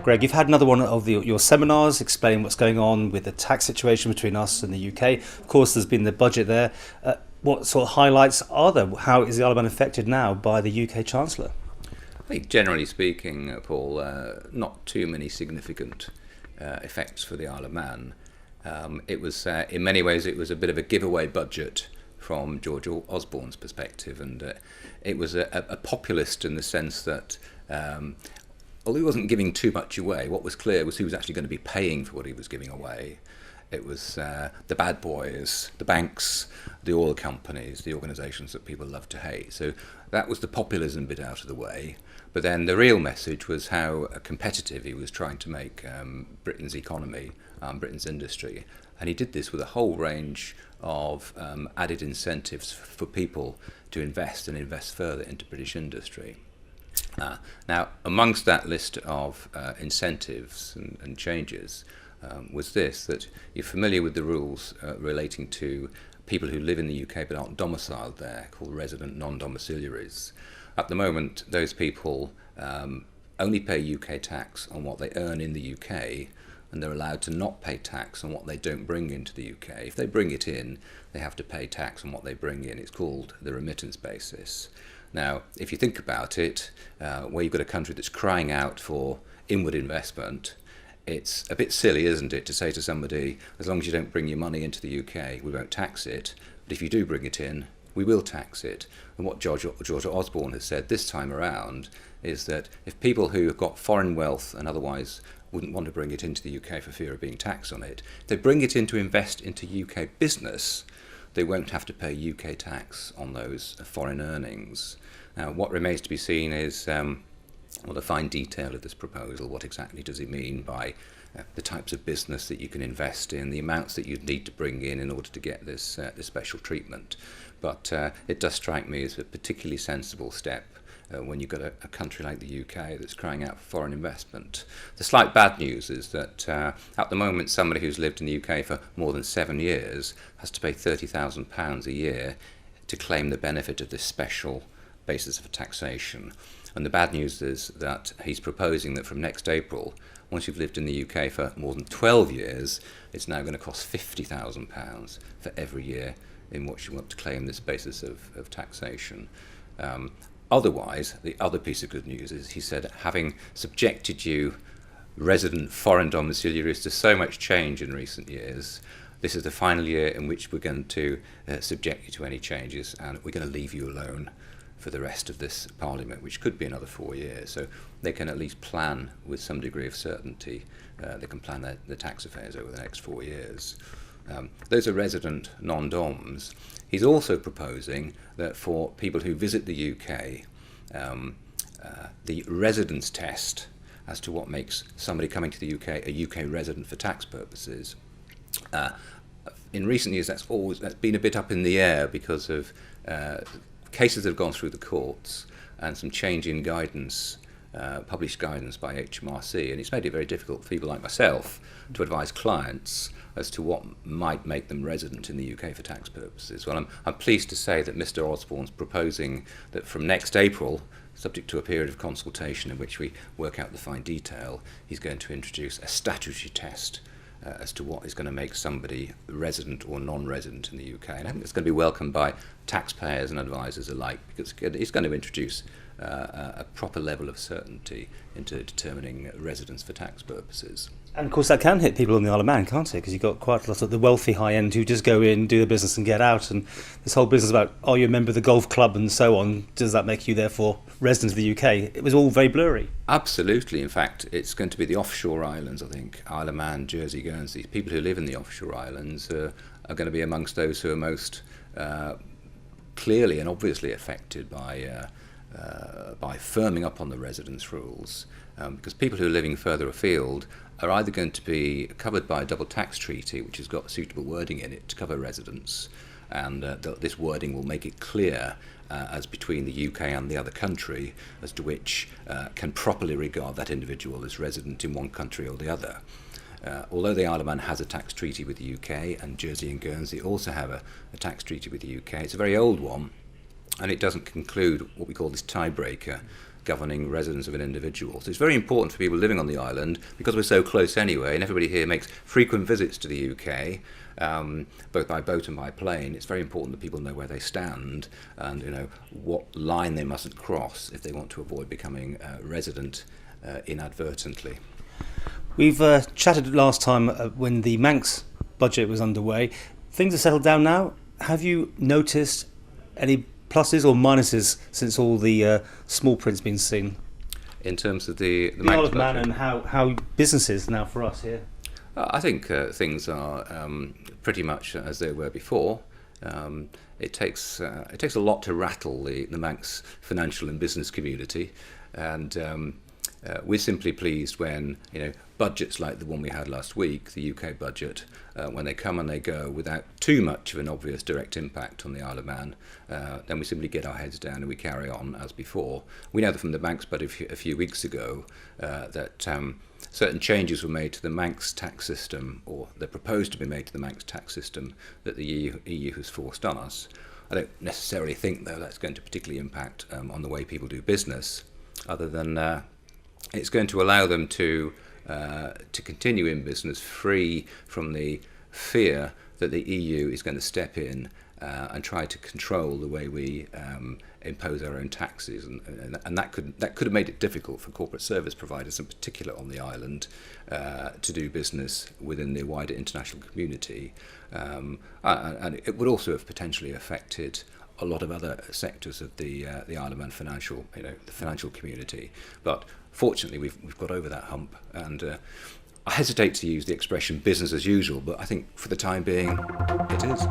Greg, you've had another one of your seminars explaining what's going on with the tax situation between us and the UK. Of course, there's been the budget there. What sort of highlights are there? How is the Isle of Man affected now by the UK Chancellor? I think generally speaking, Paul, not too many significant effects for the Isle of Man. It was, in many ways, it was a bit of a giveaway budget from George Osborne's perspective, and it was a populist in the sense that although he wasn't giving too much away, what was clear was he was actually going to be paying for what he was giving away. It was the bad boys, the banks, the oil companies, the organisations that people love to hate. So that was the populism bit out of the way. But then the real message was how competitive he was trying to make Britain's economy, Britain's industry. And he did this with a whole range of added incentives for people to invest and invest further into British industry. Now, amongst that list of incentives and changes was this, that you're familiar with the rules relating to people who live in the UK but aren't domiciled there, called resident non-domicillaries. At the moment, those people only pay UK tax on what they earn in the UK, and they're allowed to not pay tax on what they don't bring into the UK. If they bring it in, they have to pay tax on what they bring in. It's called the remittance basis. Now, if you think about it, where you've got a country that's crying out for inward investment, it's a bit silly, isn't it, to say to somebody, as long as you don't bring your money into the UK, we won't tax it. But if you do bring it in, we will tax it. And what George Osborne has said this time around is that if people who have got foreign wealth and otherwise wouldn't want to bring it into the UK for fear of being taxed on it, if they bring it in to invest into UK business, they won't have to pay UK tax on those foreign earnings. Now, what remains to be seen is the fine detail of this proposal. What exactly does it mean by the types of business that you can invest in, the amounts that you'd need to bring in order to get this special treatment? But it does strike me as a particularly sensible step when you've got a country like the UK that's crying out for foreign investment. The slight bad news is that at the moment somebody who's lived in the UK for more than 7 years has to pay £30,000 a year to claim the benefit of this special basis of taxation. And the bad news is that he's proposing that from next April, once you've lived in the UK for more than 12 years, it's now going to cost £50,000 for every year in which you want to claim this basis of taxation. Otherwise, the other piece of good news is he said, having subjected you resident foreign domiciliaries to so much change in recent years, this is the final year in which we're going to subject you to any changes, and we're going to leave you alone for the rest of this Parliament, which could be another 4 years. So they can at least plan with some degree of certainty. They can plan their tax affairs over the next 4 years. Those are resident non-doms. He's also proposing that for people who visit the UK, the residence test as to what makes somebody coming to the UK a UK resident for tax purposes. In recent years, that's been a bit up in the air because of cases that have gone through the courts and some change in guidance, published guidance by HMRC, and it's made it very difficult for people like myself to advise clients as to what might make them resident in the UK for tax purposes. Well, I'm pleased to say that Mr. Osborne's proposing that from next April, subject to a period of consultation in which we work out the fine detail, he's going to introduce a statutory test as to what is going to make somebody resident or non-resident in the UK. And I think it's going to be welcomed by taxpayers and advisors alike, because it's going to introduce a proper level of certainty into determining residence for tax purposes. And of course that can hit people on the Isle of Man, can't it? Because you've got quite a lot of the wealthy high end who just go in, do the business and get out. And this whole business about, are you a member of the golf club and so on, does that make you therefore resident of the UK? It was all very blurry. Absolutely. In fact, it's going to be the offshore islands, I think, Isle of Man, Jersey, Guernsey. People who live in the offshore islands are going to be amongst those who are most clearly and obviously affected by firming up on the residence rules, because people who are living further afield are either going to be covered by a double tax treaty, which has got suitable wording in it to cover residence, and this wording will make it clear as between the UK and the other country as to which can properly regard that individual as resident in one country or the other. Although the Isle of Man has a tax treaty with the UK, and Jersey and Guernsey also have a tax treaty with the UK, it's a very old one, and it doesn't conclude what we call this tiebreaker governing residence of an individual. So it's very important for people living on the island, because we're so close anyway, and everybody here makes frequent visits to the UK, both by boat and by plane. It's very important that people know where they stand and what line they mustn't cross if they want to avoid becoming resident inadvertently. We've chatted last time when the Manx budget was underway. Things are settled down now. Have you noticed any pluses or minuses since all the small print's been seen? In terms of the The Manx Isle of Man budget? and how business is now for us here. I think things are pretty much as they were before. It takes a lot to rattle the Manx financial and business community, and we're simply pleased when budgets like the one we had last week, the UK budget, when they come and they go without too much of an obvious direct impact on the Isle of Man, then we simply get our heads down and we carry on as before. We know that from the Manx budget a few weeks ago that certain changes were made to the Manx tax system, or they're proposed to be made to the Manx tax system that the EU has forced on us. I don't necessarily think, though, that's going to particularly impact on the way people do business, other than it's going to allow them to continue in business free from the fear that the EU is going to step in and try to control the way we impose our own taxes, and that could have made it difficult for corporate service providers, in particular on the island, to do business within the wider international community, and it would also have potentially affected a lot of other sectors of the Isle of Man financial, the financial community. But fortunately, we've got over that hump, and I hesitate to use the expression business as usual, but I think for the time being, it is.